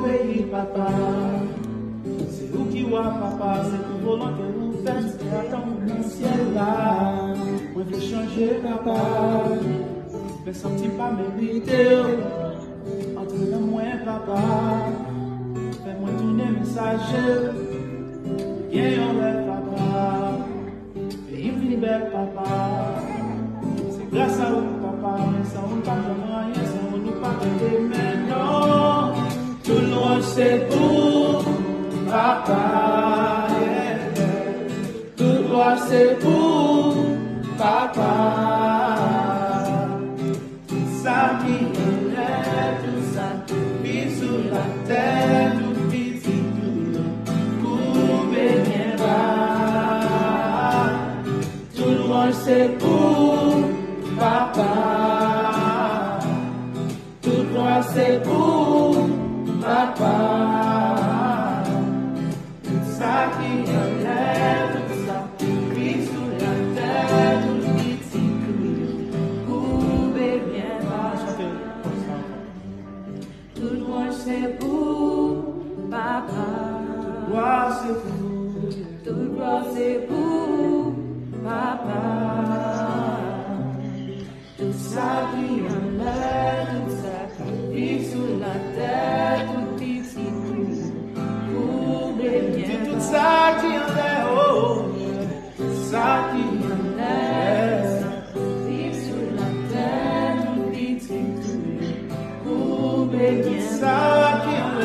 obéir, papa. C'est où qui voit, papa, c'est tout volonté nous fait, c'est attendre mon ciel là. Moi, je vais changer, papa. Je vais sentir pas mériter. Entre nous, moi, papa. Fais-moi tourner messager. Viens, on rêve, papa. Et il finit belle, papa. C'est grâce à vous, papa. Mais sans vous, pas vraiment rien, sans vous, nous pas aider. Mais non, tout le monde c'est pour papa. Yeah. Tout le monde c'est pour papa. Tout ça qui est, tout ça qui vit sur la terre, tout petit, tout coupé bien bas. Tout le monde c'est pour papa. Tout le monde c'est pour papa. Tout ça qui enlève, tout ça qui vit sur la terre, tout petit coupé bien bas. Tout droit c'est pour papa. Tout droit c'est pour papa. Tout ça qui enlève, tout ça qui vit sur la terre, tout petit coupé bien Tout bas. ça qui enlève, oh, ça qui enlève. Vit sur la terre, tout petit coupé bien bas. Ça qui enlève.